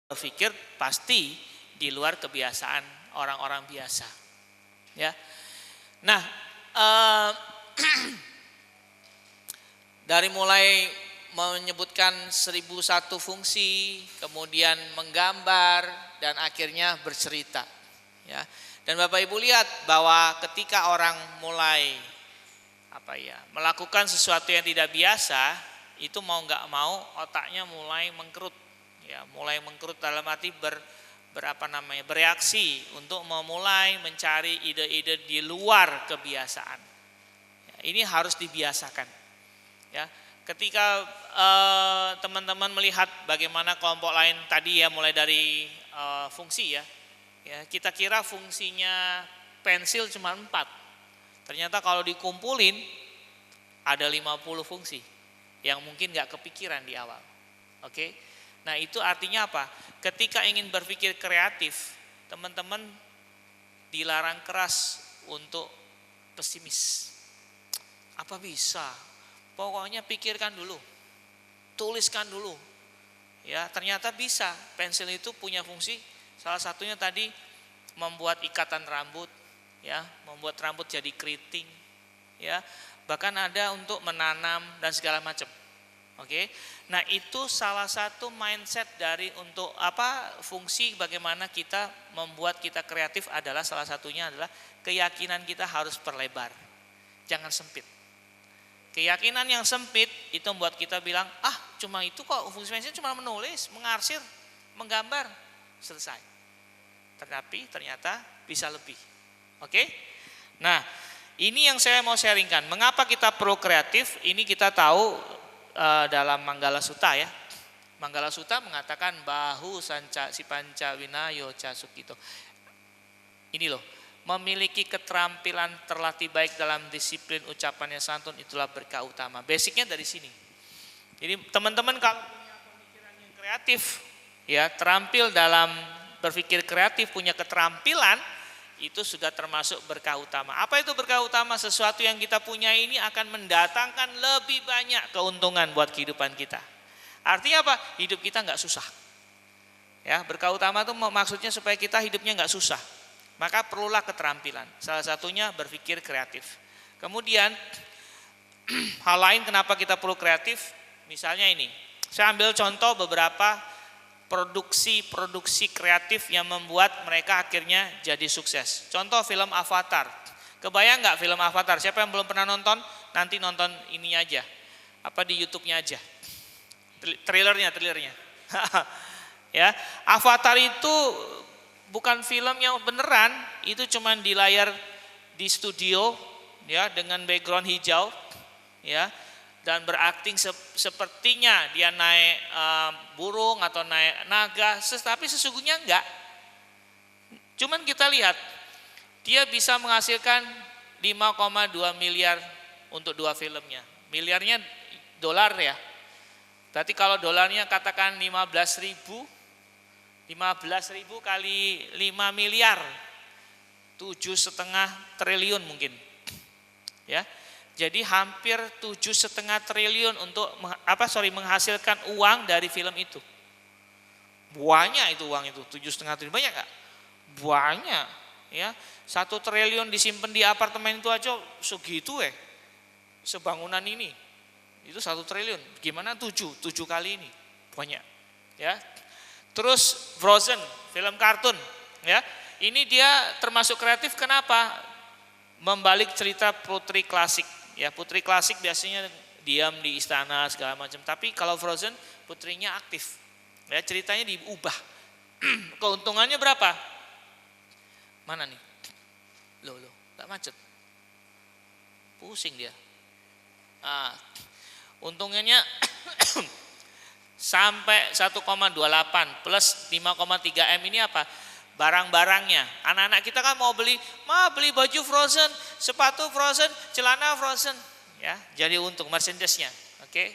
berpikir pasti di luar kebiasaan orang-orang biasa. Ya. Nah, dari mulai menyebutkan 1001 fungsi, kemudian menggambar dan akhirnya bercerita. Ya. Dan Bapak Ibu lihat bahwa ketika orang mulai melakukan sesuatu yang tidak biasa, itu mau nggak mau otaknya mulai mengkerut. Ya, mulai mengkerut dalam arti bereaksi untuk memulai mencari ide-ide di luar kebiasaan. Ya, ini harus dibiasakan. Ya, ketika teman-teman melihat bagaimana kelompok lain tadi ya, mulai dari fungsi ya, kita kira fungsinya pensil cuma 4. Ternyata kalau dikumpulin ada 50 fungsi yang mungkin nggak kepikiran di awal. Oke. Nah, itu artinya apa? Ketika ingin berpikir kreatif, teman-teman dilarang keras untuk pesimis. Apa bisa? Pokoknya pikirkan dulu. Tuliskan dulu. Ya, ternyata bisa. Pensil itu punya fungsi, salah satunya tadi membuat ikatan rambut, ya, membuat rambut jadi keriting, ya, bahkan ada untuk menanam dan segala macam. Oke, nah itu salah satu mindset dari untuk fungsi bagaimana kita membuat kita kreatif adalah salah satunya adalah keyakinan kita harus perlebar, jangan sempit. Keyakinan yang sempit itu membuat kita bilang cuma itu kok, fungsi pensil cuma menulis, mengarsir, menggambar, selesai. Tetapi ternyata bisa lebih. Oke? Nah, ini yang saya mau sharingkan. Mengapa kita perlu kreatif? Ini kita tahu dalam Manggala Sutta ya. Manggala Sutta mengatakan bahu sanca si panca winayo ca sukito. Ini loh, memiliki keterampilan terlatih baik dalam disiplin ucapan yang santun itulah berkah utama. Basicnya dari sini. Jadi teman-teman kalau punya pemikiran yang kreatif, ya, terampil dalam berpikir kreatif, punya keterampilan, itu sudah termasuk berkah utama. Apa itu berkah utama? Sesuatu yang kita punya ini akan mendatangkan lebih banyak keuntungan buat kehidupan kita. Artinya apa? Hidup kita nggak susah. Ya, berkah utama itu maksudnya supaya kita hidupnya nggak susah. Maka perlulah keterampilan. Salah satunya berpikir kreatif. Kemudian hal lain kenapa kita perlu kreatif? Misalnya ini, saya ambil contoh beberapa produksi kreatif yang membuat mereka akhirnya jadi sukses. Contoh film Avatar. Kebayang nggak film Avatar? Siapa yang belum pernah nonton? Nanti nonton ini aja. Di YouTube-nya aja. Trailernya. Ya, Avatar itu bukan film yang beneran, itu cuma di layar di studio ya dengan background hijau ya. Dan berakting sepertinya dia naik burung atau naik naga, tapi sesungguhnya enggak. Cuman kita lihat, dia bisa menghasilkan 5,2 miliar untuk 2 filmnya. Miliarnya dolar ya. Berarti kalau dolarnya katakan 15.000 kali 5 miliar, 7,5 triliun mungkin. Ya. Jadi hampir 7,5 triliun untuk menghasilkan uang dari film itu. Banyak itu uang itu, 7,5 triliun, banyak gak? Banyak ya. 1 triliun disimpan di apartemen itu aja segitu sebangunan ini. Itu 1 triliun. Gimana 7 kali ini? Banyak ya. Terus Frozen, film kartun ya. Ini dia termasuk kreatif, kenapa? Membalik cerita putri klasik. Ya, putri klasik biasanya diam di istana segala macam. Tapi kalau Frozen, putrinya aktif. Ya, ceritanya diubah. Keuntungannya berapa? Mana nih? Loh, tak macet. Pusing dia. Untungnya sampai 1,28 plus 5,3 M ini apa? Barang-barangnya. Anak-anak kita kan mau beli baju Frozen, sepatu Frozen, celana Frozen, ya. Jadi untung merchandise-nya. Oke.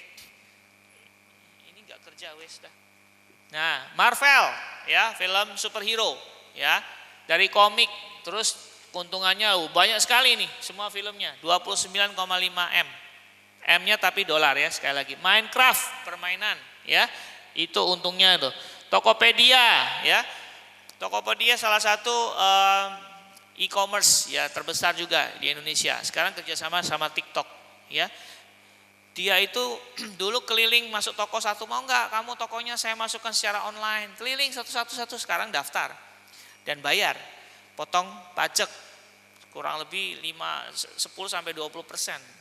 Ini enggak kerja wes dah. Nah, Marvel, ya, film superhero, ya. Dari komik, terus keuntungannya banyak sekali nih, semua filmnya 29,5 M. M-nya tapi dolar ya, sekali lagi. Minecraft, permainan, ya. Itu untungnya tuh. Tokopedia ya. Tokopedia salah satu e-commerce ya terbesar juga di Indonesia. Sekarang kerjasama sama TikTok ya. Dia itu dulu keliling masuk toko satu, mau nggak kamu tokonya saya masukkan secara online, keliling satu-satu, sekarang daftar dan bayar, potong pajak kurang lebih 10-20%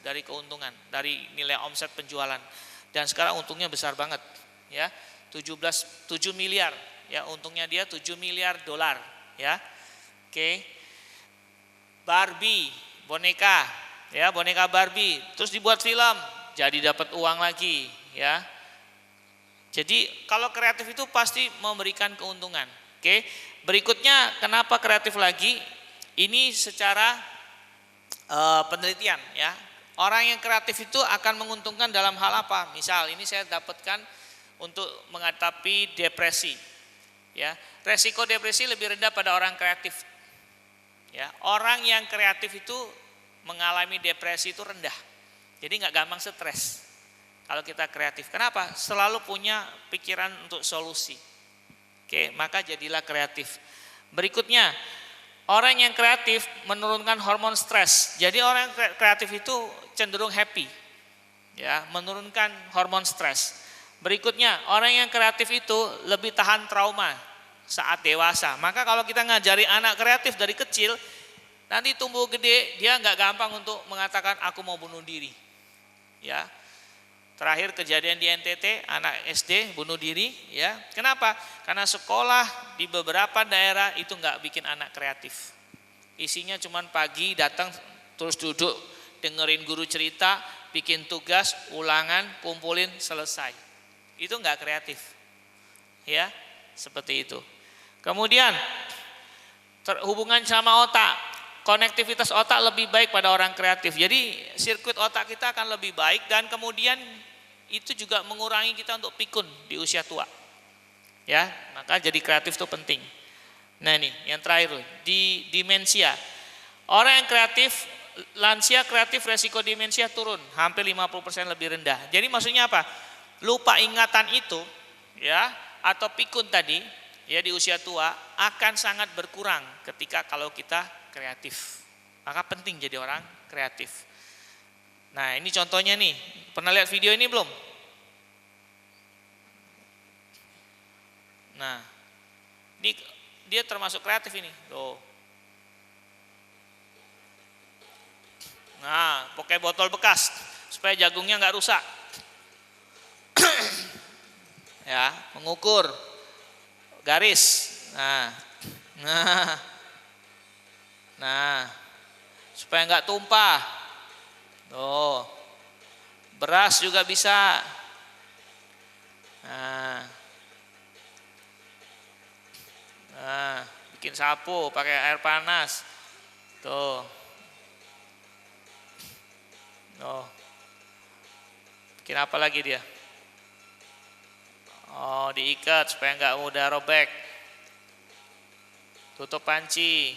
dari keuntungan dari nilai omset penjualan, dan sekarang untungnya besar banget ya, 7 miliar ya, untungnya dia 7 miliar dolar ya. Oke. Barbie, boneka ya, boneka Barbie terus dibuat film, jadi dapat uang lagi ya. Jadi kalau kreatif itu pasti memberikan keuntungan. Oke. Berikutnya kenapa kreatif lagi? Ini secara penelitian ya. Orang yang kreatif itu akan menguntungkan dalam hal apa? Misal ini saya dapatkan untuk menghadapi depresi. Ya, resiko depresi lebih rendah pada orang kreatif. Ya, orang yang kreatif itu mengalami depresi itu rendah. Jadi nggak gampang stres kalau kita kreatif. Kenapa? Selalu punya pikiran untuk solusi. Oke, maka jadilah kreatif. Berikutnya, orang yang kreatif menurunkan hormon stres. Jadi orang yang kreatif itu cenderung happy, ya, menurunkan hormon stres. Berikutnya, orang yang kreatif itu lebih tahan trauma saat dewasa. Maka kalau kita ngajari anak kreatif dari kecil, nanti tumbuh gede dia nggak gampang untuk mengatakan aku mau bunuh diri. Ya, terakhir kejadian di NTT, anak SD bunuh diri. Ya, kenapa? Karena sekolah di beberapa daerah itu nggak bikin anak kreatif. Isinya cuman pagi datang terus duduk dengerin guru cerita, bikin tugas, ulangan, kumpulin, selesai. Itu nggak kreatif. Ya, seperti itu. Kemudian hubungan sama otak. Konektivitas otak lebih baik pada orang kreatif. Jadi sirkuit otak kita akan lebih baik, dan kemudian itu juga mengurangi kita untuk pikun di usia tua. Ya, maka jadi kreatif itu penting. Nah ini yang terakhir, di demensia. Orang yang kreatif, lansia kreatif resiko demensia turun hampir 50% lebih rendah. Jadi maksudnya apa? Lupa ingatan itu ya, atau pikun tadi ya di usia tua akan sangat berkurang ketika kalau kita kreatif. Maka penting jadi orang kreatif. Nah ini contohnya nih, pernah lihat video ini belum? Nah ini dia termasuk kreatif ini. Tuh. Nah pakai botol bekas supaya jagungnya nggak rusak. Ya, mengukur garis. Nah, supaya nggak tumpah. Tuh, beras juga bisa. Nah, bikin sapu pakai air panas. Tuh, bikin apa lagi dia? Oh, diikat supaya nggak mudah robek. Tutup panci.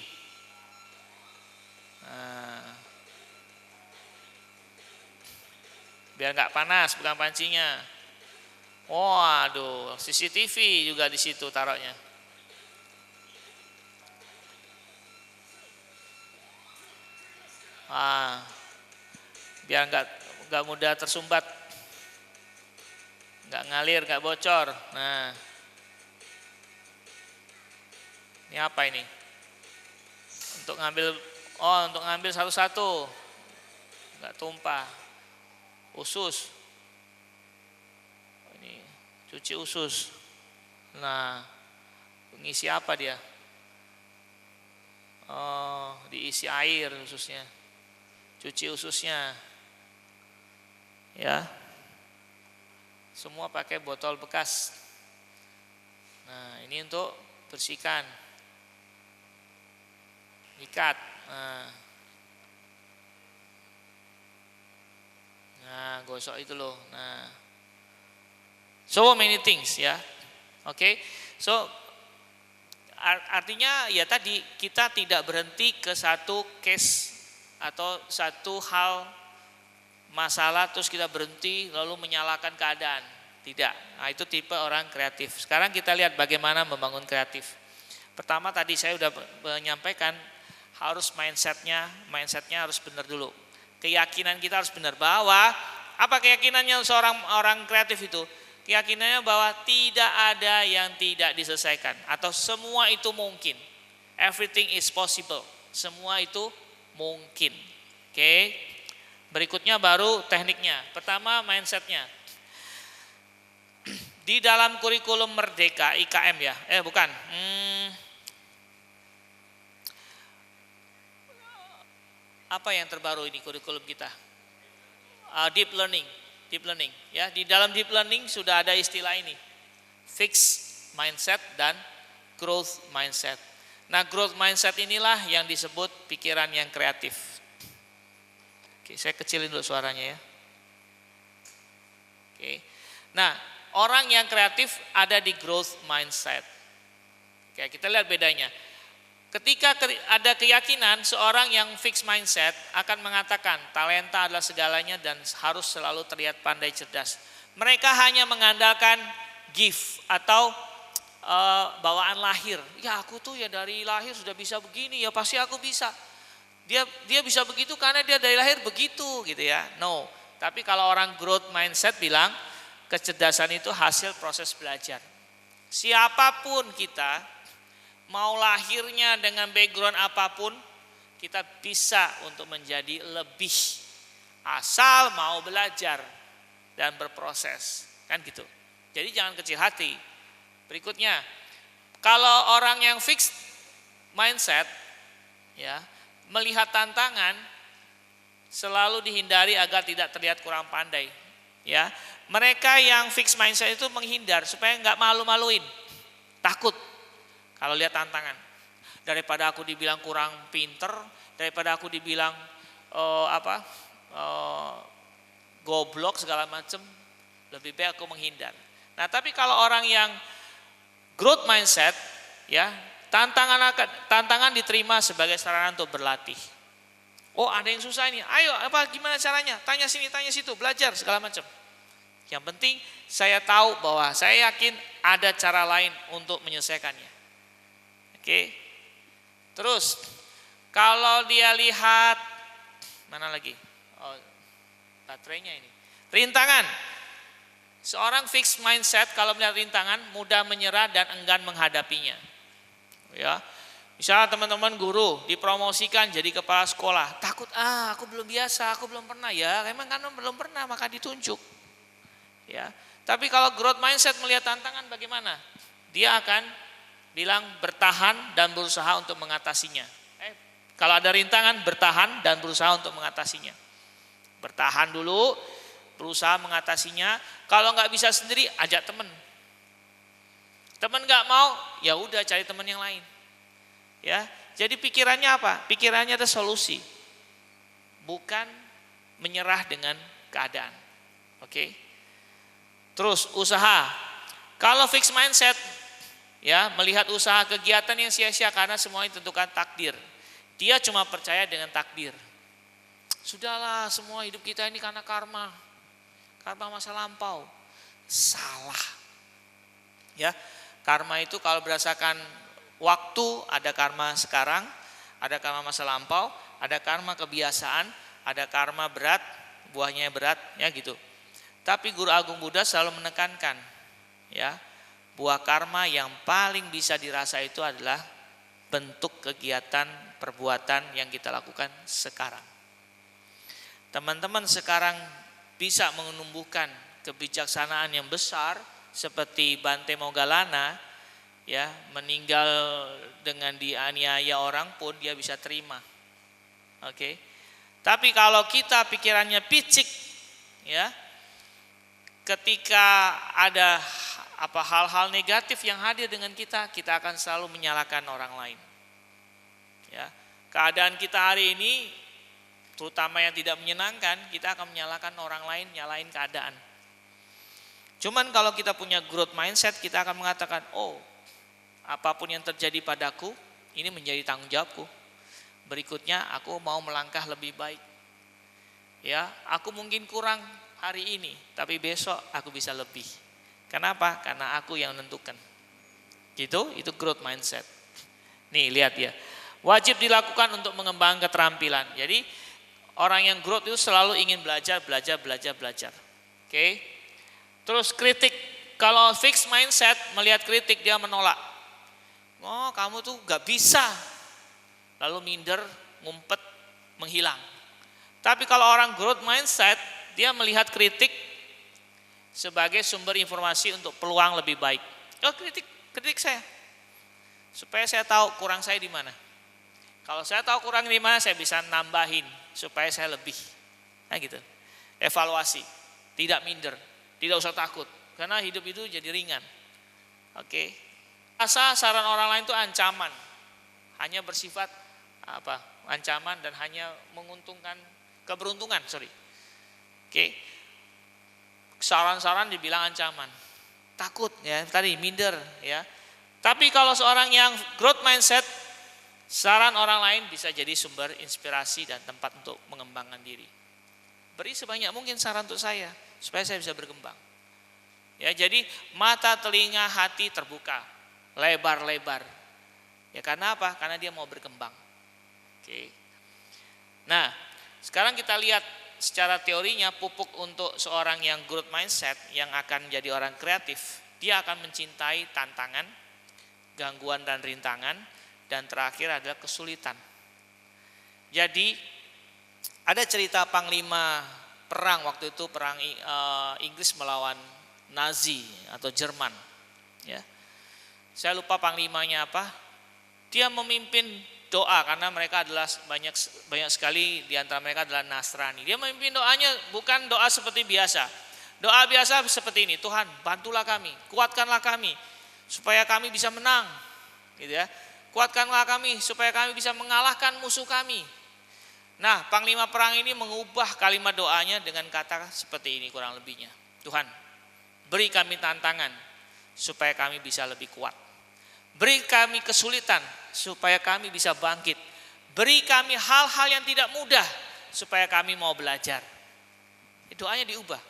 Biar nggak panas pegang pancinya. Waduh, CCTV juga di situ taruhnya. Biar nggak mudah tersumbat, nggak ngalir, nggak bocor. Nah, ini apa ini? Untuk ngambil satu-satu, nggak tumpah. Usus, ini cuci usus. Nah, ngisi apa dia? Oh, diisi air ususnya, cuci ususnya, ya. Semua pakai botol bekas. Nah, ini untuk bersihkan, ikat. Nah, gosok itu loh. Nah, so many things ya. Oke, so artinya ya tadi kita tidak berhenti ke satu case atau satu hal masalah terus kita berhenti lalu menyalahkan keadaan. Tidak. Nah, itu tipe orang kreatif. Sekarang kita lihat bagaimana membangun kreatif. Pertama tadi saya sudah menyampaikan harus mindsetnya harus benar dulu. Keyakinan kita harus benar bahwa apa keyakinannya seorang orang kreatif itu? Keyakinannya bahwa tidak ada yang tidak diselesaikan atau semua itu mungkin. Everything is possible. Semua itu mungkin. Oke. Berikutnya baru tekniknya. Pertama mindsetnya. Di dalam kurikulum Merdeka IKM ya. Bukan. Apa yang terbaru ini kurikulum kita? Deep learning ya. Di dalam deep learning sudah ada istilah ini. Fixed mindset dan growth mindset. Nah, growth mindset inilah yang disebut pikiran yang kreatif. Oke, saya kecilin dulu suaranya ya. Oke. Nah, orang yang kreatif ada di growth mindset. Oke, kita lihat bedanya. Ketika ada keyakinan, seorang yang fixed mindset akan mengatakan talenta adalah segalanya dan harus selalu terlihat pandai cerdas. Mereka hanya mengandalkan gift atau bawaan lahir. Ya aku tuh ya dari lahir sudah bisa begini, ya pasti aku bisa. Dia bisa begitu karena dia dari lahir begitu gitu ya. No, tapi kalau orang growth mindset bilang kecerdasan itu hasil proses belajar. Siapapun kita, mau lahirnya dengan background apapun, kita bisa untuk menjadi lebih. Asal mau belajar dan berproses. Kan gitu. Jadi jangan kecil hati. Berikutnya, kalau orang yang fixed mindset, ya, melihat tantangan selalu dihindari agar tidak terlihat kurang pandai. Ya, mereka yang fixed mindset itu menghindar supaya nggak malu-maluin, takut kalau lihat tantangan. Daripada aku dibilang kurang pinter, daripada aku dibilang goblok segala macam, lebih baik aku menghindar. Nah, tapi kalau orang yang growth mindset, ya, tantangan diterima sebagai sarana untuk berlatih. Oh, ada yang susah ini. Ayo, gimana caranya? Tanya sini, tanya situ, belajar segala macam. Yang penting saya tahu bahwa saya yakin ada cara lain untuk menyelesaikannya. Oke. Terus kalau dia lihat mana lagi? Oh, baterainya ini. Rintangan. Seorang fixed mindset kalau melihat rintangan mudah menyerah dan enggan menghadapinya. Ya. Misalnya teman-teman guru dipromosikan jadi kepala sekolah, takut aku belum biasa, aku belum pernah ya. Emang kan belum pernah maka ditunjuk. Ya. Tapi kalau growth mindset melihat tantangan bagaimana? Dia akan bilang bertahan dan berusaha untuk mengatasinya. Kalau ada rintangan bertahan dan berusaha untuk mengatasinya. Bertahan dulu, berusaha mengatasinya. Kalau nggak bisa sendiri, ajak teman. Teman nggak mau, ya udah cari teman yang lain. Ya, jadi pikirannya apa? Pikirannya ada solusi, bukan menyerah dengan keadaan. Oke. Terus usaha. Kalau fixed mindset, ya melihat usaha kegiatan yang sia-sia karena semuanya ditentukan takdir. Dia cuma percaya dengan takdir. Sudahlah, semua hidup kita ini karena karma masa lampau. Salah. Ya, karma itu kalau berdasarkan waktu ada karma sekarang, ada karma masa lampau, ada karma kebiasaan, ada karma berat, buahnya berat, ya gitu. Tapi Guru Agung Buddha selalu menekankan, ya, buah karma yang paling bisa dirasa itu adalah bentuk kegiatan perbuatan yang kita lakukan sekarang. Teman-teman sekarang bisa menumbuhkan kebijaksanaan yang besar seperti Bante Moggallana, ya, meninggal dengan dianiaya orang pun dia bisa terima. Oke. Tapi kalau kita pikirannya picik, ya, ketika ada hal-hal negatif yang hadir dengan kita akan selalu menyalahkan orang lain. Ya, keadaan kita hari ini, terutama yang tidak menyenangkan, kita akan menyalahkan orang lain, nyalain keadaan. Cuman kalau kita punya growth mindset, kita akan mengatakan, oh, apapun yang terjadi padaku, ini menjadi tanggung jawabku. Berikutnya aku mau melangkah lebih baik. Ya, aku mungkin kurang hari ini, tapi besok aku bisa lebih. Kenapa? Karena aku yang menentukan. Gitu, itu growth mindset. Nih lihat ya. Wajib dilakukan untuk mengembangkan keterampilan. Jadi orang yang growth itu selalu ingin belajar. Oke. Terus kritik. Kalau fixed mindset melihat kritik dia menolak. Oh, kamu tuh gak bisa. Lalu minder, ngumpet, menghilang. Tapi kalau orang growth mindset, dia melihat kritik sebagai sumber informasi untuk peluang lebih baik. Oh, kritik saya. Supaya saya tahu kurang saya di mana. Kalau saya tahu kurang di mana, saya bisa nambahin supaya saya lebih. Nah gitu. Evaluasi, tidak minder, tidak usah takut. Karena hidup itu jadi ringan. Oke. Rasa saran orang lain itu ancaman. Hanya bersifat ancaman dan hanya menguntungkan keberuntungan, Oke. Saran-saran dibilang ancaman. Takut ya, tadi minder ya. Tapi kalau seorang yang growth mindset, saran orang lain bisa jadi sumber inspirasi dan tempat untuk mengembangkan diri. Beri sebanyak mungkin saran untuk saya supaya saya bisa berkembang. Ya, jadi mata, telinga, hati terbuka, lebar-lebar. Ya karena apa? Karena dia mau berkembang. Oke. Nah, sekarang kita lihat secara teorinya pupuk untuk seorang yang growth mindset yang akan menjadi orang kreatif, dia akan mencintai tantangan, gangguan dan rintangan, dan terakhir adalah kesulitan. Jadi ada cerita panglima perang waktu itu, perang Inggris melawan Nazi atau Jerman. Ya, saya lupa panglimanya apa. Dia memimpin doa karena mereka adalah banyak sekali di antara mereka adalah Nasrani. Dia memimpin doanya bukan doa seperti biasa. Doa biasa seperti ini, Tuhan bantulah kami, kuatkanlah kami supaya kami bisa menang, gitu ya. Kuatkanlah kami supaya kami bisa mengalahkan musuh kami. Nah, panglima perang ini mengubah kalimat doanya dengan kata seperti ini kurang lebihnya. Tuhan, beri kami tantangan supaya kami bisa lebih kuat. Beri kami kesulitan supaya kami bisa bangkit. Beri kami hal-hal yang tidak mudah supaya kami mau belajar. Doanya diubah.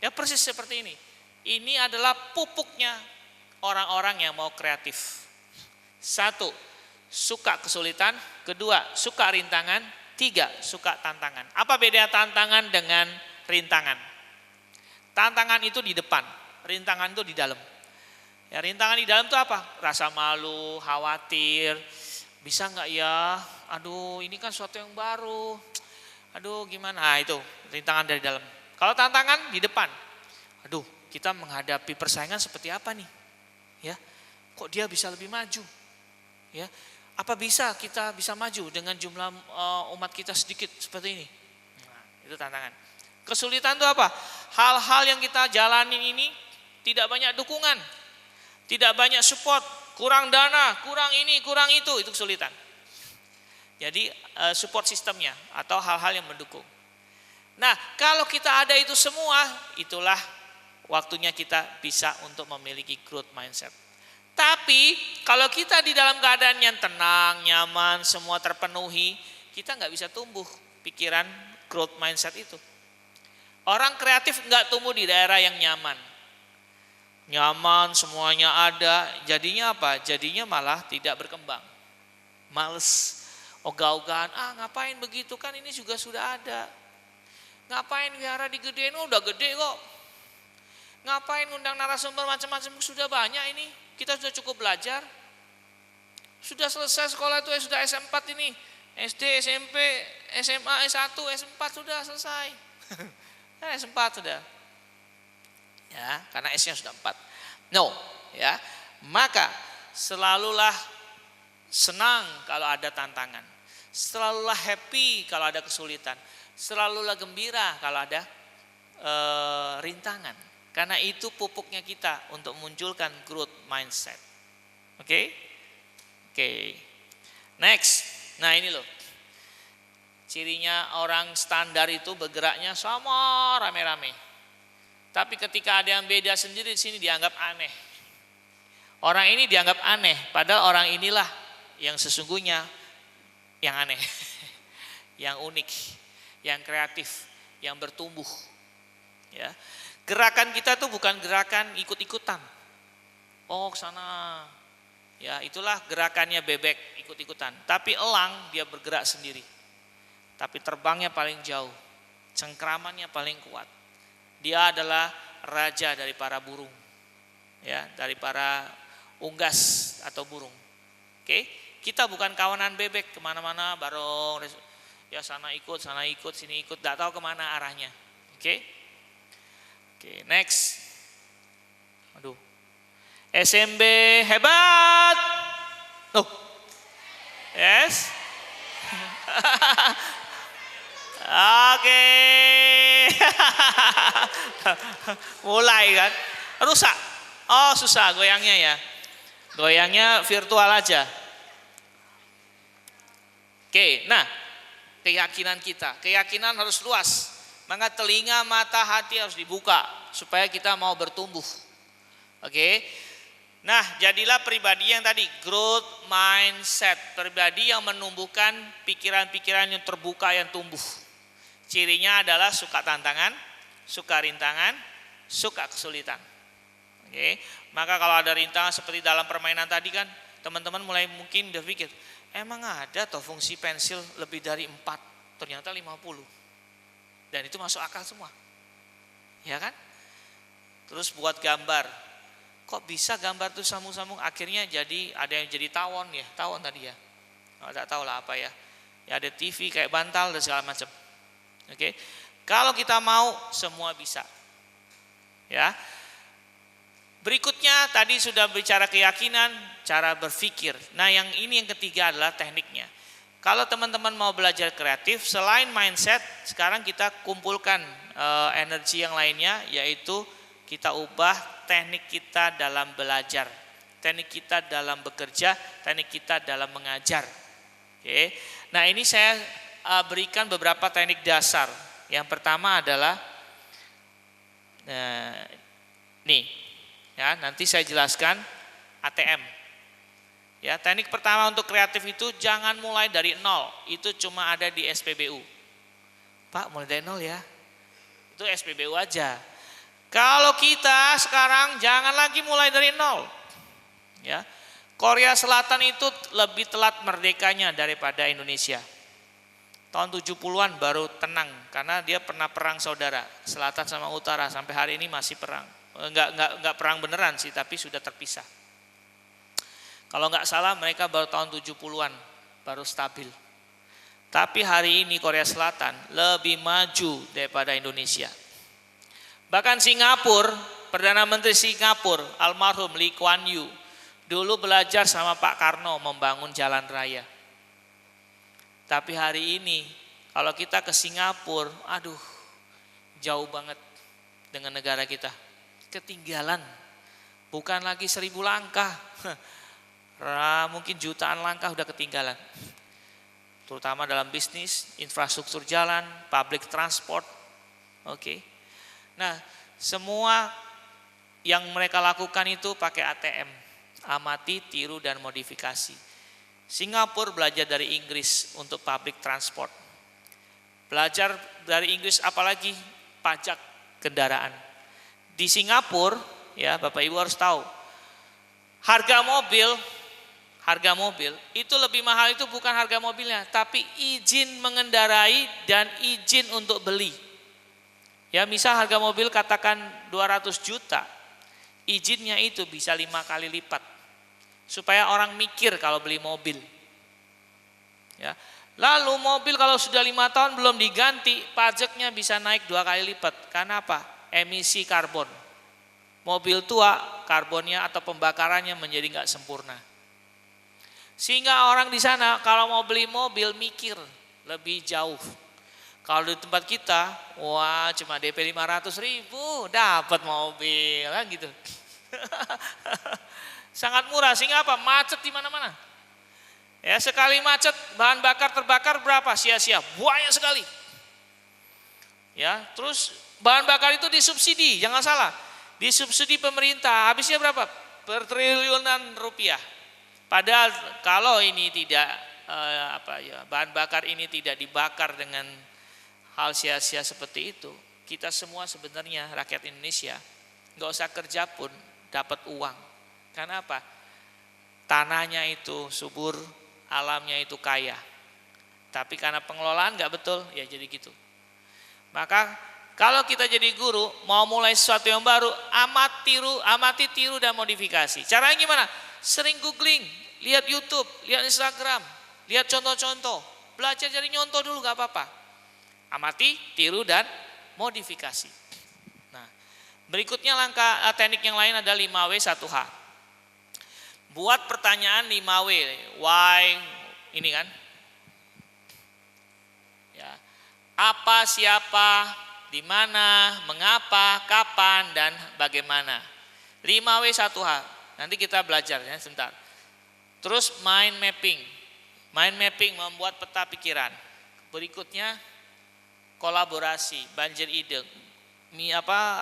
Ya persis seperti ini. Ini adalah pupuknya orang-orang yang mau kreatif. 1, suka kesulitan. 2, suka rintangan. 3, suka tantangan. Apa beda tantangan dengan rintangan? Tantangan itu di depan, rintangan itu di dalam. Ya, rintangan di dalam itu apa? Rasa malu, khawatir, bisa nggak ya? Aduh, ini kan sesuatu yang baru. Aduh, gimana? Nah, itu rintangan dari dalam. Kalau tantangan di depan. Aduh, kita menghadapi persaingan seperti apa nih? Ya, kok dia bisa lebih maju? Ya, apa bisa kita bisa maju dengan jumlah umat kita sedikit seperti ini? Nah, itu tantangan. Kesulitan itu apa? Hal-hal yang kita jalanin ini tidak banyak dukungan, tidak banyak support, kurang dana, kurang ini, kurang itu kesulitan. Jadi support sistemnya atau hal-hal yang mendukung. Nah, kalau kita ada itu semua, itulah waktunya kita bisa untuk memiliki growth mindset. Tapi kalau kita di dalam keadaan yang tenang, nyaman, semua terpenuhi, kita nggak bisa tumbuh pikiran growth mindset itu. Orang kreatif nggak tumbuh di daerah yang nyaman. Nyaman, semuanya ada, jadinya apa? Jadinya malah tidak berkembang. Males, ogah-ogahan, ngapain begitu, kan ini juga sudah ada. Ngapain wihara digedein, udah gede kok. Ngapain undang narasumber macam-macam, sudah banyak ini. Kita sudah cukup belajar. Sudah selesai sekolah itu, sudah S4 ini. SD, SMP, SMA, S1, S4 sudah selesai. S4 sudah. Ya, karena S-nya sudah 4. No, ya. Maka selalulah senang kalau ada tantangan. Selalulah happy kalau ada kesulitan. Selalulah gembira kalau ada rintangan. Karena itu pupuknya kita untuk munculkan growth mindset. Oke? Next. Nah, ini loh. Cirinya orang standar itu bergeraknya sama rame-rame. Tapi ketika ada yang beda sendiri di sini dianggap aneh. Orang ini dianggap aneh, padahal orang inilah yang sesungguhnya yang aneh. Yang unik, yang kreatif, yang bertumbuh. Ya. Gerakan kita tuh bukan gerakan ikut-ikutan. Oh, sana. Ya, itulah gerakannya bebek, ikut-ikutan. Tapi elang dia bergerak sendiri. Tapi terbangnya paling jauh. Cengkramannya paling kuat. Dia adalah raja dari para burung. Ya, dari para unggas atau burung. Oke, kita bukan kawanan bebek kemana-mana bareng. Ya sana ikut, sini ikut, tidak tahu kemana arahnya. Oke. Oke, next. Aduh. SMB hebat. Oh. Yes. Oke. Mulai kan. Rusak. Oh, susah goyangnya ya. Goyangnya virtual aja. Oke, nah, keyakinan kita. Keyakinan harus luas. Maka telinga, mata, hati harus dibuka supaya kita mau bertumbuh. Oke. Nah, jadilah pribadi yang tadi growth mindset, pribadi yang menumbuhkan pikiran-pikiran yang terbuka, yang tumbuh. Cirinya adalah suka tantangan, suka rintangan, suka kesulitan. Oke. Maka kalau ada rintangan seperti dalam permainan tadi kan, teman-teman mulai mungkin berpikir, emang ada toh fungsi pensil lebih dari 4? Ternyata 50. Dan itu masuk akal semua. Ya kan? Terus buat gambar. Kok bisa gambar tuh sambung-sambung akhirnya jadi ada yang jadi tawon ya, tawon tadi ya. Enggak tahu lah apa ya. Ya ada TV kayak bantal dan segala macam. Oke. Kalau kita mau semua bisa. Ya. Berikutnya tadi sudah bicara keyakinan, cara berpikir. Nah, yang ini yang ketiga adalah tekniknya. Kalau teman-teman mau belajar kreatif, selain mindset, sekarang kita kumpulkan energi yang lainnya, yaitu kita ubah teknik kita dalam belajar, teknik kita dalam bekerja, teknik kita dalam mengajar. Oke. Nah, ini saya berikan beberapa teknik dasar. Yang pertama adalah, nih, ya nanti saya jelaskan ATM. Ya, teknik pertama untuk kreatif itu jangan mulai dari nol. Itu cuma ada di SPBU. Pak, mulai dari nol ya. Itu SPBU aja. Kalau kita sekarang jangan lagi mulai dari nol. Ya. Korea Selatan itu lebih telat merdekanya daripada Indonesia. Tahun 70-an baru tenang karena dia pernah perang saudara, selatan sama utara, sampai hari ini masih perang. Enggak perang beneran sih, tapi sudah terpisah. Kalau nggak salah mereka baru tahun 70-an baru stabil. Tapi hari ini Korea Selatan lebih maju daripada Indonesia. Bahkan Singapura, Perdana Menteri Singapura almarhum Lee Kuan Yew dulu belajar sama Pak Karno membangun jalan raya. Tapi hari ini kalau kita ke Singapura, aduh jauh banget dengan negara kita. Ketinggalan, bukan lagi 1000 langkah. Mungkin jutaan langkah udah ketinggalan. Terutama dalam bisnis, infrastruktur jalan, public transport. Oke. Nah, semua yang mereka lakukan itu pakai ATM. Amati, tiru, dan modifikasi. Singapura belajar dari Inggris untuk public transport. Belajar dari Inggris apalagi pajak kendaraan. Di Singapura, ya Bapak Ibu harus tahu, harga mobil itu lebih mahal itu bukan harga mobilnya, tapi izin mengendarai dan izin untuk beli. Ya, misal harga mobil katakan 200 juta, izinnya itu bisa 5 kali lipat. Supaya orang mikir kalau beli mobil. Ya. Lalu mobil kalau sudah 5 tahun belum diganti, pajaknya bisa naik 2 kali lipat. Karena apa? Emisi karbon. Mobil tua, karbonnya atau pembakarannya menjadi nggak sempurna. Sehingga orang di sana kalau mau beli mobil mikir lebih jauh. Kalau di tempat kita, wah cuma DP 500.000 dapat mobil, kan gitu. Sangat murah, sehingga apa? Macet di mana-mana. Ya, sekali macet bahan bakar terbakar berapa? Sia-sia, banyak sekali. Ya, terus bahan bakar itu disubsidi, jangan salah. Disubsidi pemerintah, habisnya berapa? Bertriliunan rupiah. Padahal kalau ini tidak bahan bakar ini tidak dibakar dengan hal sia-sia seperti itu, kita semua sebenarnya rakyat Indonesia nggak usah kerja pun dapat uang. Karena apa? Tanahnya itu subur, alamnya itu kaya. Tapi karena pengelolaan nggak betul, ya jadi gitu. Maka kalau kita jadi guru, mau mulai sesuatu yang baru, amati, tiru dan modifikasi. Caranya gimana? Sering googling, lihat YouTube, lihat Instagram, lihat contoh-contoh, belajar jadi nyontoh dulu nggak apa-apa. Amati, tiru dan modifikasi. Nah, berikutnya langkah teknik yang lain ada 5W 1H. Buat pertanyaan 5W, why ini kan? Ya. Apa, siapa, di mana, mengapa, kapan dan bagaimana. 5W 1H. Nanti kita belajar ya sebentar. Terus mind mapping. Mind mapping membuat peta pikiran. Berikutnya kolaborasi, banjir ide.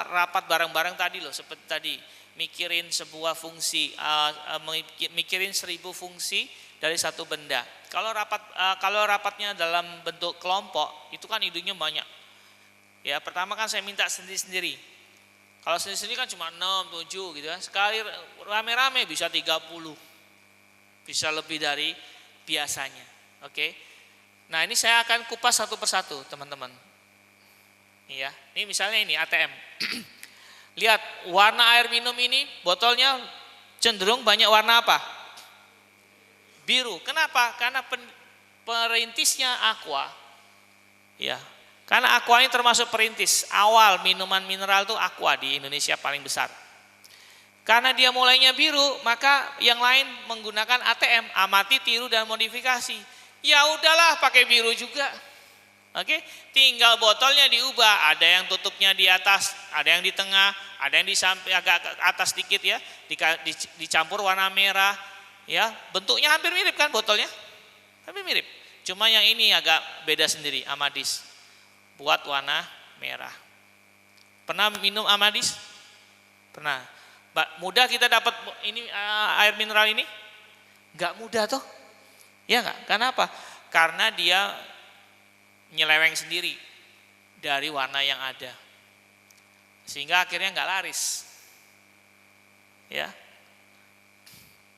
Rapat bareng-bareng tadi loh, seperti tadi mikirin sebuah fungsi, mikirin 1000 fungsi dari satu benda. Kalau rapatnya dalam bentuk kelompok, itu kan idenya banyak. Ya, pertama kan saya minta sendiri-sendiri. Kalau sendiri-sendiri kan cuma 6, 7 gitu kan. Sekali rame-rame bisa 30. Bisa lebih dari biasanya. Oke. Nah, ini saya akan kupas satu persatu, teman-teman. Ya, ini misalnya ini ATM. Lihat warna air minum ini, botolnya cenderung banyak warna apa? Biru. Kenapa? Karena perintisnya Aqua. Ya, karena Aqua ini termasuk perintis. Awal minuman mineral itu Aqua di Indonesia paling besar. Karena dia mulainya biru, maka yang lain menggunakan ATM, amati, tiru dan modifikasi. Ya udahlah, pakai biru juga. Oke, tinggal botolnya diubah, ada yang tutupnya di atas, ada yang di tengah, ada yang di samping agak ke atas dikit ya, dicampur warna merah, ya bentuknya hampir mirip kan botolnya, hampir mirip. Cuma yang ini agak beda sendiri, Amadis, buat warna merah. Pernah minum Amadis? Pernah. Mudah kita dapat ini air mineral ini? Enggak mudah toh? Ya enggak? Karena apa? Karena dia nyeleweng sendiri dari warna yang ada, sehingga akhirnya nggak laris, ya.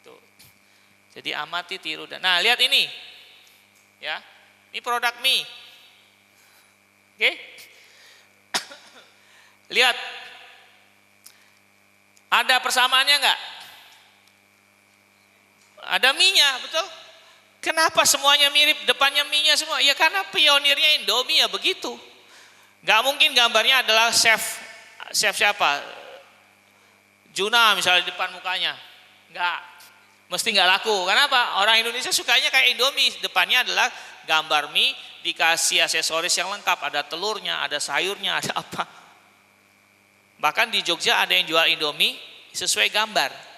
Tuh. Jadi amati, tiru dan. Nah, lihat ini, ya. Ini produk mie, oke? Lihat, ada persamaannya nggak? Ada mie-nya, betul? Kenapa semuanya mirip, depannya mie-nya semua? Ya karena pionirnya Indomie ya begitu. Gak mungkin gambarnya adalah chef siapa? Juna misalnya di depan mukanya. Gak, mesti gak laku. Kenapa? Orang Indonesia sukanya kayak Indomie. Depannya adalah gambar mie, dikasih aksesoris yang lengkap. Ada telurnya, ada sayurnya, ada apa. Bahkan di Jogja ada yang jual Indomie sesuai gambar.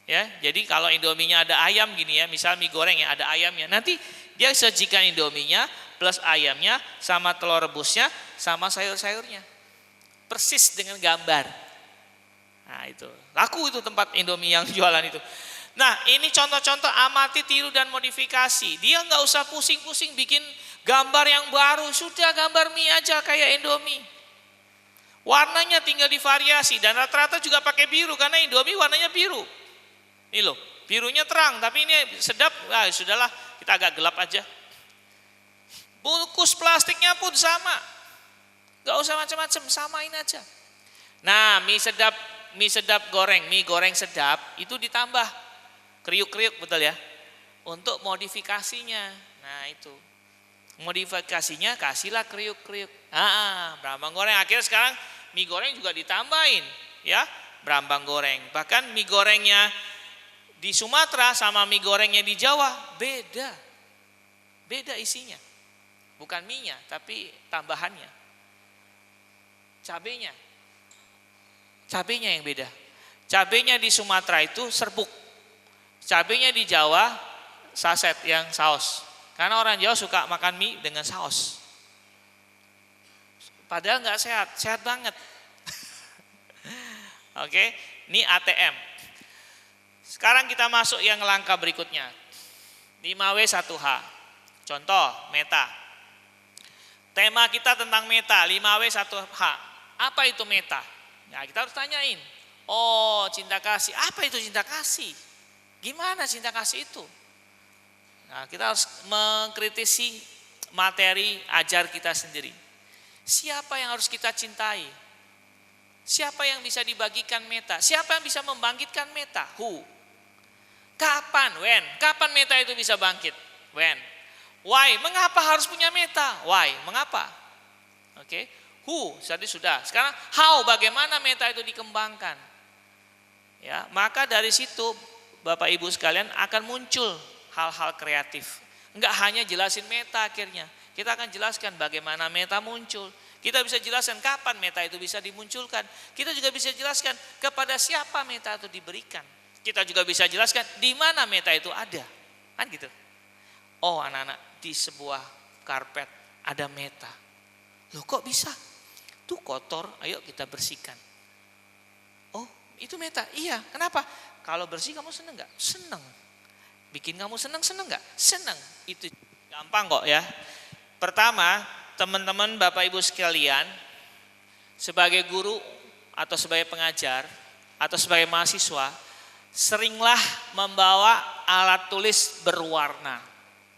Ya, jadi kalau Indominya ada ayam gini ya, misal mie goreng ya ada ayamnya, nanti dia sajikan Indominya plus ayamnya sama telur rebusnya sama sayur-sayurnya, persis dengan gambar. Nah itu laku itu tempat Indomie yang jualan itu. Nah ini contoh-contoh amati, tiru dan modifikasi. Dia nggak usah pusing-pusing bikin gambar yang baru, sudah gambar mie aja kayak Indomie. Warnanya tinggal divariasi dan rata-rata juga pakai biru karena Indomie warnanya biru. Ini loh, birunya terang, tapi ini sedap. Nah, sudahlah, kita agak gelap aja. Bungkus plastiknya pun sama, gak usah macam-macam, samain aja. Nah, mie sedap goreng, mie goreng sedap itu ditambah kriuk-kriuk, betul ya? Untuk modifikasinya. Nah itu, modifikasinya kasihlah kriuk-kriuk. Brambang goreng. Akhirnya sekarang mie goreng juga ditambahin, ya, brambang goreng. Bahkan mie gorengnya di Sumatera sama mie gorengnya di Jawa beda isinya, bukan mie-nya tapi tambahannya, cabenya yang beda. Cabenya di Sumatera itu serbuk, cabenya di Jawa saset yang saus, karena orang Jawa suka makan mie dengan saus, padahal nggak sehat banget. Oke, ini ATM. Sekarang kita masuk yang langkah berikutnya. 5W 1H. Contoh, meta. Tema kita tentang meta, 5W1H. Apa itu meta? Nah, kita harus tanyain. Oh, cinta kasih. Apa itu cinta kasih? Gimana cinta kasih itu? Nah, kita harus mengkritisi materi ajar kita sendiri. Siapa yang harus kita cintai? Siapa yang bisa dibagikan meta? Siapa yang bisa membangkitkan meta? Who? Kapan? When? Kapan meta itu bisa bangkit? When? Why? Mengapa harus punya meta? Why? Mengapa? Oke. Who? Tadi sudah. Sekarang how? Bagaimana meta itu dikembangkan? Ya, maka dari situ Bapak Ibu sekalian akan muncul hal-hal kreatif. Enggak hanya jelasin meta akhirnya. Kita akan jelaskan bagaimana meta muncul. Kita bisa jelaskan kapan meta itu bisa dimunculkan. Kita juga bisa jelaskan kepada siapa meta itu diberikan. Kita juga bisa jelaskan di mana meta itu ada. Kan gitu. Oh, anak-anak, di sebuah karpet ada meta. Loh, kok bisa? Tuh kotor, ayo kita bersihkan. Oh, itu meta. Iya, kenapa? Kalau bersih kamu seneng gak? Seneng. Bikin kamu seneng gak? Seneng. Itu gampang kok ya. Pertama, teman-teman Bapak Ibu sekalian, sebagai guru atau sebagai pengajar atau sebagai mahasiswa, seringlah membawa alat tulis berwarna.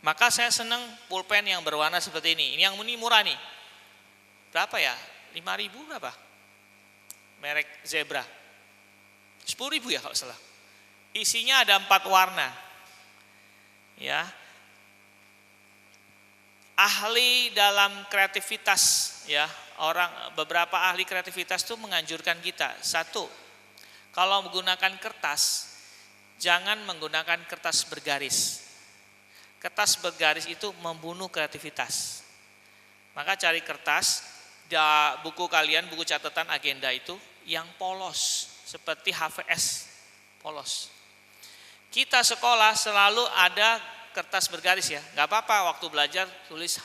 Maka saya senang pulpen yang berwarna seperti ini. Ini yang murah nih. Berapa ya? 5.000 berapa? Merek Zebra. 10.000 ya kalau salah. Isinya ada 4 warna. Ya. Ahli dalam kreativitas ya, beberapa ahli kreativitas itu menganjurkan kita. Satu, kalau menggunakan kertas, jangan menggunakan kertas bergaris. Kertas bergaris itu membunuh kreativitas. Maka cari kertas, buku kalian, buku catatan agenda itu yang polos, seperti HVS, polos. Kita sekolah selalu ada kertas bergaris ya, nggak apa-apa waktu belajar tulis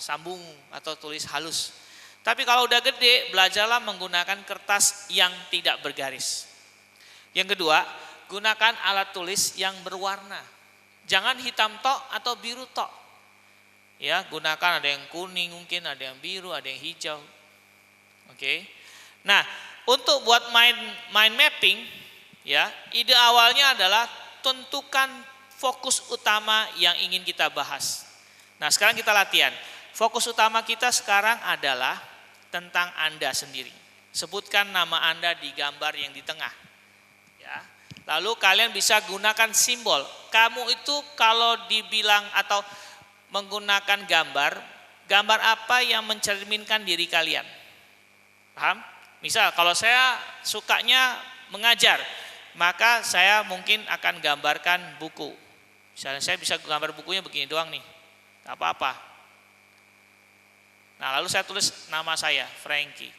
sambung atau tulis halus. Tapi kalau udah gede, belajarlah menggunakan kertas yang tidak bergaris. Yang kedua, gunakan alat tulis yang berwarna. Jangan hitam tok atau biru tok. Ya, gunakan ada yang kuning mungkin, ada yang biru, ada yang hijau. Oke. Nah, untuk buat mind mapping, ya, ide awalnya adalah tentukan fokus utama yang ingin kita bahas. Nah, sekarang kita latihan. Fokus utama kita sekarang adalah tentang Anda sendiri. Sebutkan nama Anda di gambar yang di tengah. Ya. Lalu kalian bisa gunakan simbol. Kamu itu kalau dibilang atau menggunakan gambar apa yang mencerminkan diri kalian? Paham? Misal kalau saya sukanya mengajar, maka saya mungkin akan gambarkan buku. Misalnya saya bisa gambar bukunya begini doang nih, gak apa-apa. Nah lalu saya tulis nama saya, Frankie.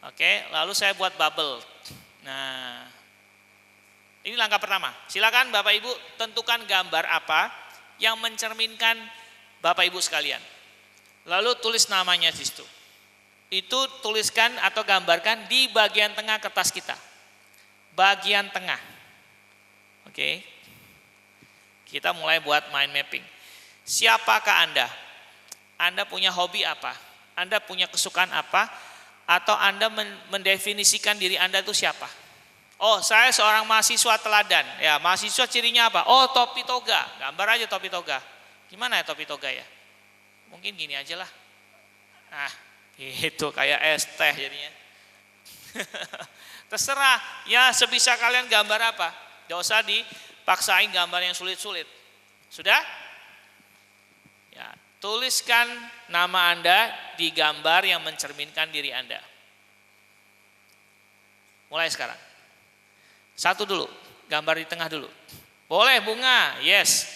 Oke, lalu saya buat bubble. Nah, ini langkah pertama. Silakan Bapak Ibu tentukan gambar apa yang mencerminkan Bapak Ibu sekalian. Lalu tulis namanya di situ. Itu tuliskan atau gambarkan di bagian tengah kertas kita. Bagian tengah. Oke. Kita mulai buat mind mapping. Siapakah Anda? Anda punya hobi apa? Anda punya kesukaan apa? Atau Anda mendefinisikan diri Anda itu siapa? Oh, saya seorang mahasiswa teladan. Ya, mahasiswa cirinya apa? Oh, topi toga. Gambar aja topi toga. Gimana ya topi toga ya? Mungkin gini aja lah. Nah, itu kayak es teh jadinya. Terserah. Ya, sebisa kalian gambar apa? Gak usah dipaksain gambar yang sulit-sulit. Sudah? Ya, tuliskan nama Anda di gambar yang mencerminkan diri Anda. Mulai sekarang. Satu dulu, gambar di tengah dulu. Boleh bunga, yes.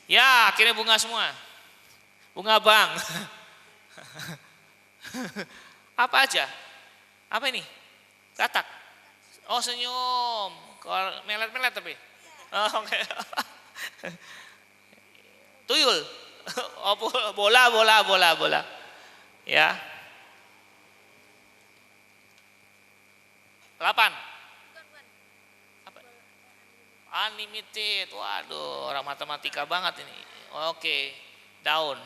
Ya, akhirnya bunga semua. Bunga bank. Apa aja? Apa ini? Katak. Oh, senyum. Melet-melet tapi. Oh, oke. Tuyul. Oh, bola. Ya. 8. Unlimited, waduh orang matematika banget ini. Oke, daun.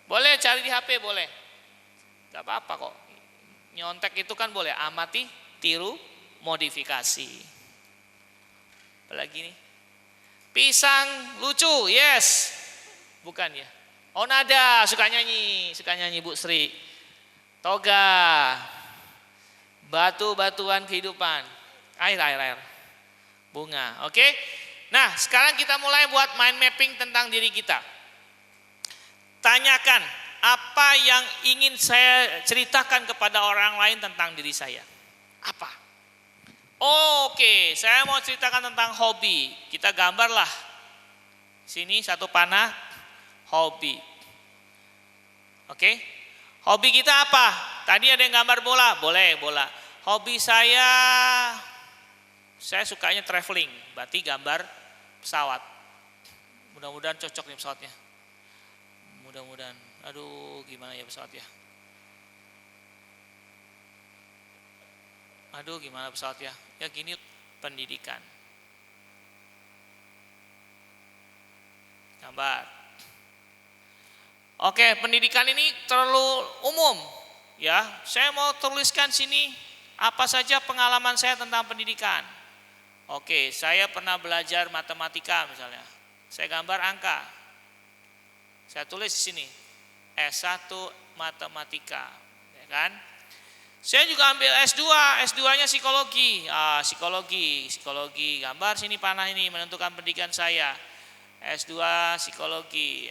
Boleh cari di HP, boleh. Gak apa-apa kok. Nyontek itu kan boleh, amati, tiru, modifikasi. Apalagi nih? Pisang lucu, yes. Bukan ya? Oh nada, suka nyanyi Bu Sri. Toga, batu-batuan kehidupan, air. Bunga, oke? Nah, sekarang kita mulai buat mind mapping tentang diri kita. Tanyakan, apa yang ingin saya ceritakan kepada orang lain tentang diri saya? Apa? Oke, saya mau ceritakan tentang hobi. Kita gambarlah. Sini satu panah, hobi. Oke? Hobi kita apa? Tadi ada yang gambar bola, boleh bola. Hobi saya sukanya traveling, berarti gambar pesawat. Mudah-mudahan cocok nih pesawatnya. Mudah-mudahan. Aduh, gimana ya pesawat ya? Aduh, gimana pesawat ya? Ya gini, pendidikan. Gambar. Oke, pendidikan ini terlalu umum. Ya, saya mau tuliskan sini apa saja pengalaman saya tentang pendidikan. Oke, saya pernah belajar matematika misalnya. Saya gambar angka. Saya tulis di sini S1 matematika, ya kan? Saya juga ambil S2, S2-nya psikologi. Psikologi. Gambar sini panah ini menentukan pendidikan saya. S2 psikologi.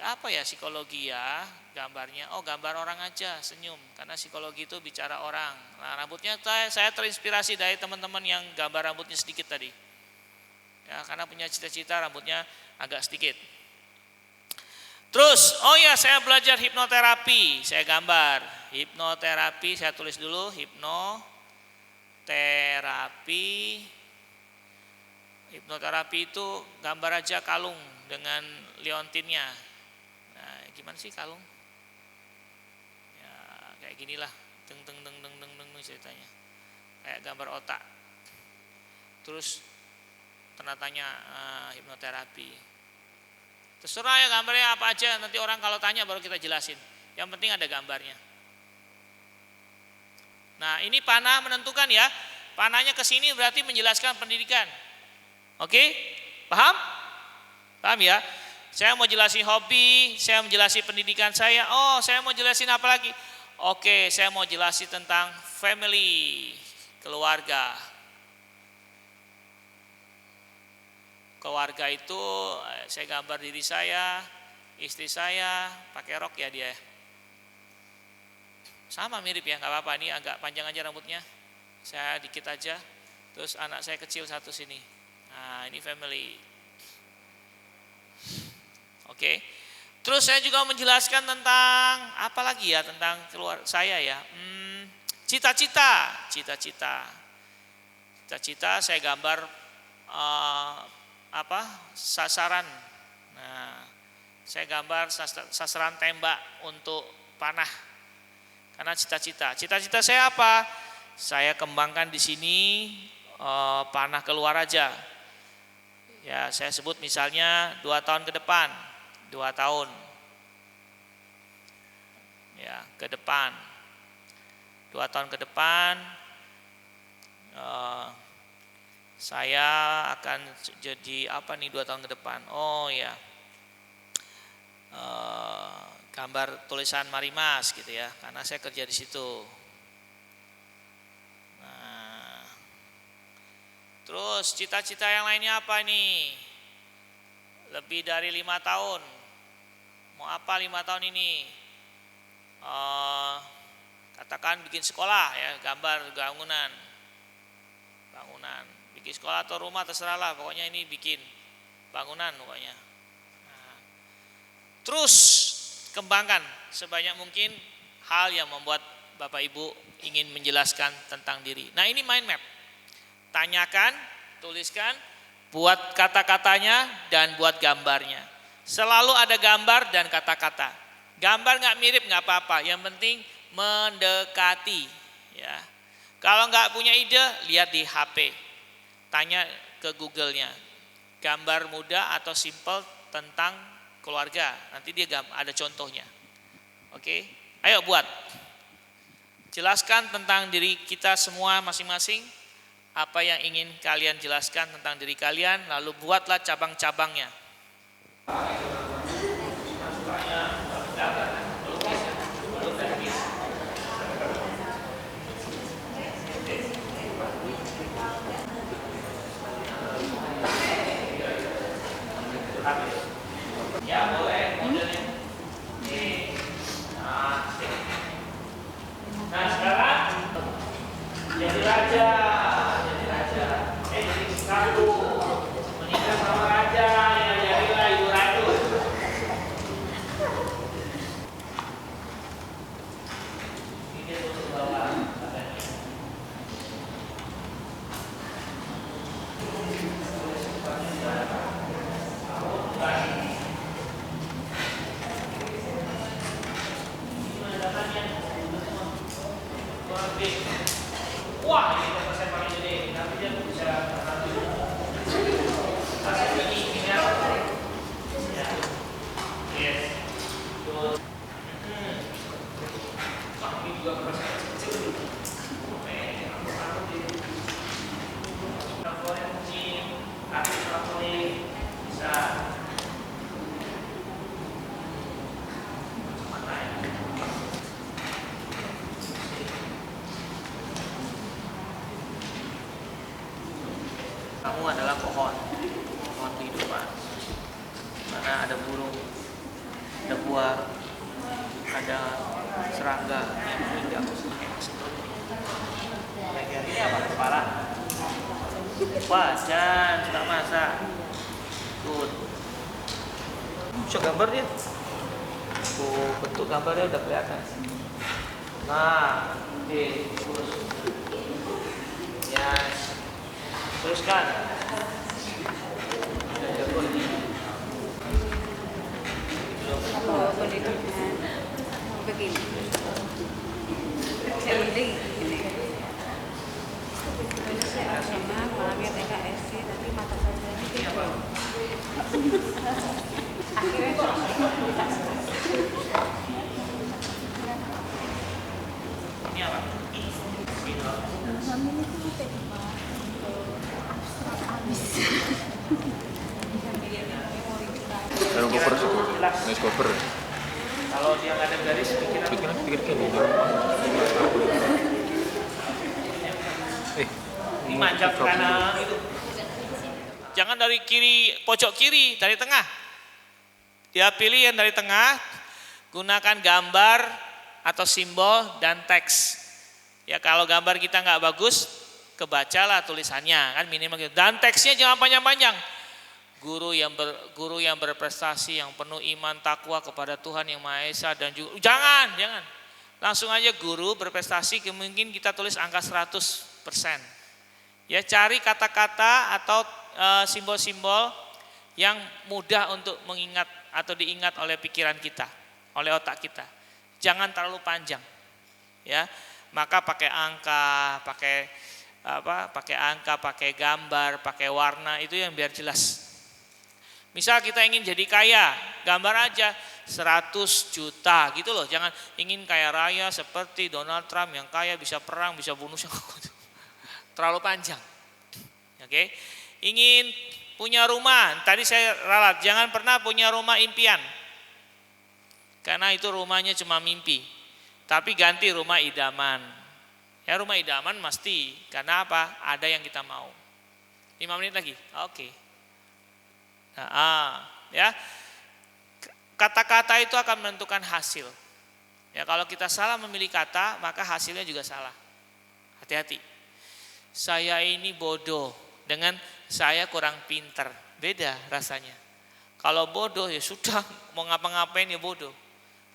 Apa ya psikologi ya? Gambarnya, gambar orang aja, senyum. Karena psikologi itu bicara orang. Nah, rambutnya saya terinspirasi dari teman-teman yang gambar rambutnya sedikit tadi. Ya, karena punya cita-cita rambutnya agak sedikit. Terus, saya belajar hipnoterapi. Saya gambar hipnoterapi, saya tulis dulu hipnoterapi. Hipnoterapi itu gambar aja kalung dengan liontinnya. Nah, gimana sih kalung? Ya, kayak ginilah, deng ceritanya. Kayak gambar otak. Terus tanda-tanya hipnoterapi. Terserah ya gambarnya apa aja, nanti orang kalau tanya baru kita jelasin. Yang penting ada gambarnya. Nah, ini panah menentukan ya. Panahnya ke sini berarti menjelaskan pendidikan. Oke? Paham? Paham ya? Saya mau jelasin hobi, saya mau jelasin pendidikan saya. Saya mau jelasin apa lagi? Oke, saya mau jelasin tentang family, keluarga. Keluarga itu saya gambar diri saya, istri saya, pakai rok ya dia. Sama mirip ya, nggak apa-apa. Ini agak panjang aja rambutnya. Saya dikit aja. Terus anak saya kecil satu sini. Nah, ini family. Oke. Terus saya juga menjelaskan tentang apa lagi ya, tentang keluarga saya ya. Cita-cita saya gambar sasaran. Nah, saya gambar sasaran tembak untuk panah. Karena cita-cita saya apa? Saya kembangkan di sini panah keluar aja. Ya, saya sebut misalnya 2 tahun ke depan. 2 tahun. Ya, ke depan. 2 tahun ke depan saya akan jadi apa nih 2 tahun ke depan? Gambar tulisan Marimas gitu ya, karena saya kerja di situ. Nah, terus cita-cita yang lainnya apa nih? Lebih dari 5 tahun. Mau apa 5 tahun ini? Katakan bikin sekolah ya, gambar bangunan. Bikin sekolah atau rumah terserah lah, pokoknya ini bikin bangunan pokoknya. Nah, terus kembangkan sebanyak mungkin hal yang membuat Bapak Ibu ingin menjelaskan tentang diri. Nah, ini mind map. Tanyakan, tuliskan, buat kata-katanya dan buat gambarnya. Selalu ada gambar dan kata-kata. Gambar nggak mirip nggak apa-apa, yang penting mendekati. Ya, kalau nggak punya ide, lihat di HP. Tanya ke Google-nya, gambar mudah atau simple tentang keluarga. Nanti dia ada contohnya. Oke, ayo buat. Jelaskan tentang diri kita semua masing-masing. Apa yang ingin kalian jelaskan tentang diri kalian, lalu buatlah cabang-cabangnya. Ya boleh modelnya. Nah sekarang jadi raja, jadi satu menikah sama raja, ya jadilah ibu ratu. Ini untuk bawah. Wah, ini persen paling gede, tapi dia bisa ini ya. Yes. Wah, ini juga persen kecil. Bisa. Kamu adalah pohon kehidupan. Mana ada burung, ada buah, ada serangga yang menginjak. Bagian ini apa? Kepala. Wajan, tak masak. Good. Bisa gambar dia. Tuh, bentuk gambarnya udah kelihatan. Nah, oke, terus. Yes. Teruskan. Begini. Ini. Saya SMA, malamnya TKSC, tapi mata pelajarannya gitu. Akhirnya ini apa? Kalau cover itu, nice cover. Kalau dia nggak ada garis, Pikir kayak gini. ini manjang ke kanan itu. Jangan dari kiri, pojok kiri, dari tengah. Dia pilih yang dari tengah, gunakan gambar atau simbol dan teks. Ya kalau gambar kita nggak bagus, kebacalah tulisannya kan minimal gitu. Dan teksnya jangan panjang-panjang. Guru yang berprestasi, yang penuh iman takwa kepada Tuhan yang Maha Esa dan juga jangan. Langsung aja guru berprestasi, mungkin kita tulis angka 100%. Ya cari kata-kata atau simbol-simbol yang mudah untuk mengingat atau diingat oleh pikiran kita, oleh otak kita. Jangan terlalu panjang. Ya. Maka pakai angka, pakai gambar, pakai warna itu yang biar jelas. Misal kita ingin jadi kaya, gambar aja 100 juta gitu loh. Jangan ingin kaya raya seperti Donald Trump yang kaya bisa perang, bisa bunuh siapa. Terlalu panjang. Oke. Ingin punya rumah, tadi saya ralat, jangan pernah punya rumah impian. Karena itu rumahnya cuma mimpi. Tapi ganti rumah idaman. Ya rumah idaman mesti, karena apa? Ada yang kita mau. 5 menit lagi. Oke. Nah, ya. Kata-kata itu akan menentukan hasil. Ya kalau kita salah memilih kata, maka hasilnya juga salah. Hati-hati. Saya ini bodoh dengan saya kurang pinter. Beda rasanya. Kalau bodoh ya sudah, mau ngapa-ngapain ya bodoh.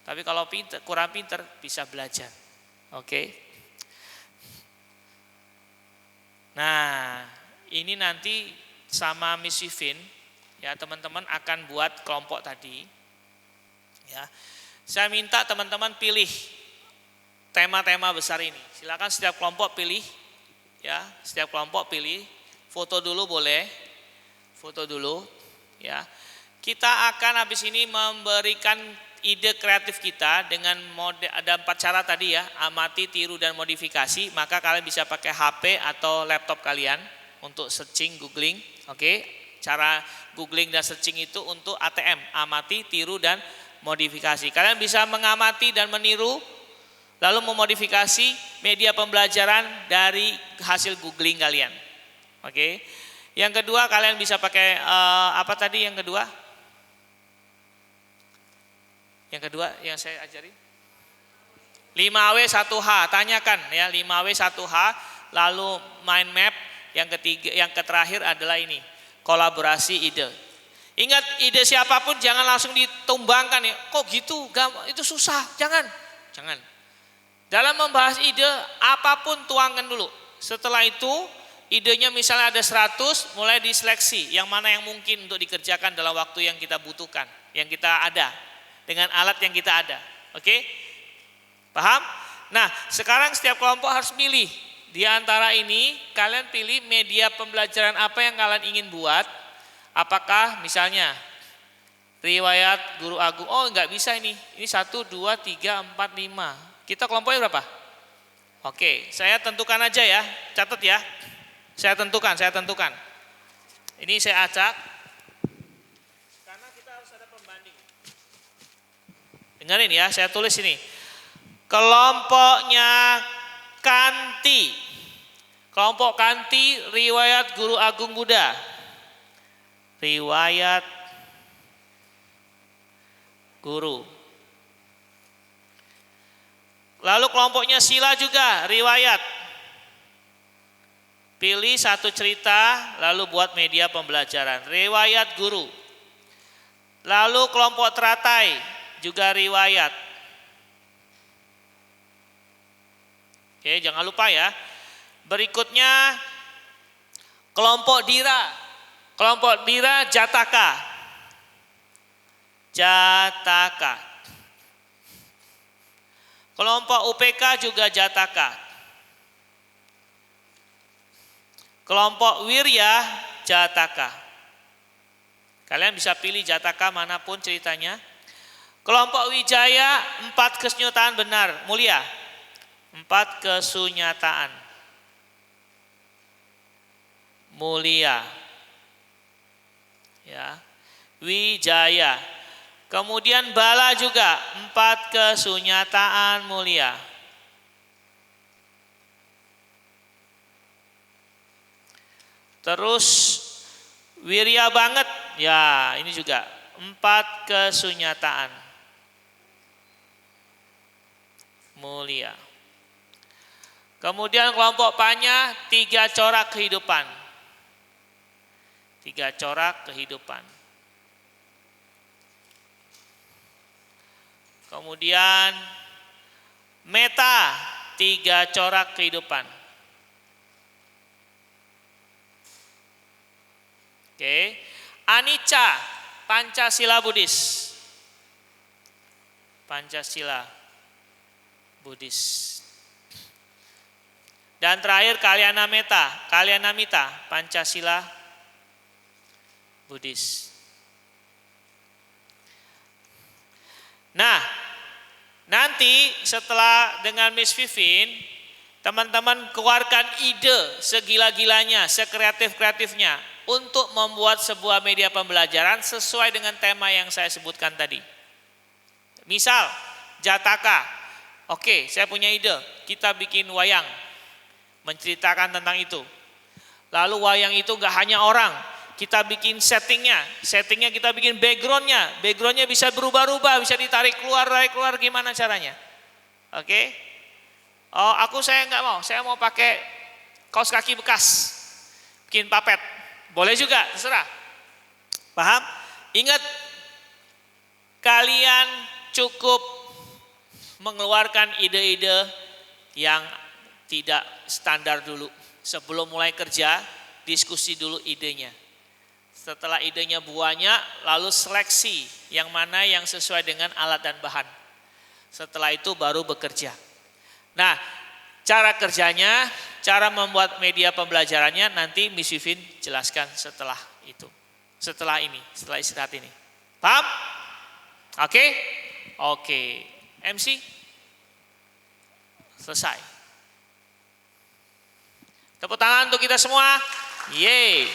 Tapi kalau pinter, kurang pinter bisa belajar. Oke. Nah, ini nanti sama Miss Vivin, ya teman-teman akan buat kelompok tadi. Ya, saya minta teman-teman pilih tema-tema besar ini. Silakan setiap kelompok pilih, ya setiap kelompok pilih. Foto dulu boleh, foto dulu, ya. kita akan habis ini memberikan ide kreatif kita dengan mode, ada 4 cara tadi ya, amati, tiru, dan modifikasi. Maka kalian bisa pakai HP atau laptop kalian untuk searching, googling. Oke, cara googling dan searching itu untuk ATM, amati, tiru, dan modifikasi. Kalian bisa mengamati dan meniru, lalu memodifikasi media pembelajaran dari hasil googling kalian. Oke, yang kedua kalian bisa pakai apa tadi yang kedua? Yang kedua yang saya ajari 5W1H, tanyakan ya 5W1H, lalu mind map. Yang ketiga, yang terakhir adalah ini, kolaborasi ide. Ingat, ide siapapun jangan langsung ditumbangkan ya. Kok gitu? Itu susah. Jangan. Dalam membahas ide, apapun tuangkan dulu. Setelah itu, idenya misalnya ada 100, mulai diseleksi yang mana yang mungkin untuk dikerjakan dalam waktu yang kita butuhkan, yang kita ada, dengan alat yang kita ada. Oke? Paham? Nah, sekarang setiap kelompok harus milih. Di antara ini, kalian pilih media pembelajaran apa yang kalian ingin buat. Apakah misalnya riwayat Guru Agung, oh enggak bisa ini 1, 2, 3, 4, 5. Kita kelompoknya berapa? Oke, saya tentukan aja ya, catat ya. Saya tentukan. Ini saya acak. Karena kita harus ada pembanding. Dengerin ya, saya tulis ini. Kelompoknya Kanti. Kelompok Kanti, riwayat Guru Agung Buddha. Riwayat guru. Lalu kelompoknya Sila juga, riwayat. Pilih satu cerita, lalu buat media pembelajaran. Riwayat guru. Lalu kelompok Teratai, juga riwayat. Oke, jangan lupa ya. Berikutnya kelompok Dira. Kelompok Dira Jataka. Kelompok UPK juga Jataka. Kelompok Wirya Jataka. Kalian bisa pilih Jataka manapun ceritanya. Kelompok Wijaya 4 kesunyataan benar, mulia. 4 kesunyataan mulia. Ya. Wijaya. Kemudian Bala juga 4 kesunyataan mulia. Terus Wirya banget. Ya, ini juga 4 kesunyataan mulia. Kemudian kelompok Panya 3 corak kehidupan. 3 corak kehidupan. Kemudian Meta 3 corak kehidupan. Oke. Anicca Pancasila Buddhis. Pancasila Buddhis. Dan terakhir Kalyanamita Pancasila Buddhis. Nah, nanti setelah dengan Miss Vivin, teman-teman keluarkan ide segila-gilanya, sekreatif-kreatifnya untuk membuat sebuah media pembelajaran sesuai dengan tema yang saya sebutkan tadi. Misal, Jataka. Oke, saya punya ide, kita bikin wayang, menceritakan tentang itu. Lalu wayang itu gak hanya orang, kita bikin settingnya kita bikin backgroundnya bisa berubah-ubah, bisa ditarik keluar, gimana caranya? Oke? Oh, saya nggak mau, saya mau pakai kaos kaki bekas, bikin papet, boleh juga, terserah. Paham? Ingat, kalian cukup mengeluarkan ide-ide yang tidak standar dulu. Sebelum mulai kerja, diskusi dulu idenya. Setelah idenya banyak, lalu seleksi yang mana yang sesuai dengan alat dan bahan. Setelah itu baru bekerja. Nah, cara kerjanya, cara membuat media pembelajarannya nanti Miss Vivin jelaskan setelah itu. Setelah istirahat ini. Paham? Oke? Oke. MC? Selesai. Tepuk tangan untuk kita semua. Yeay.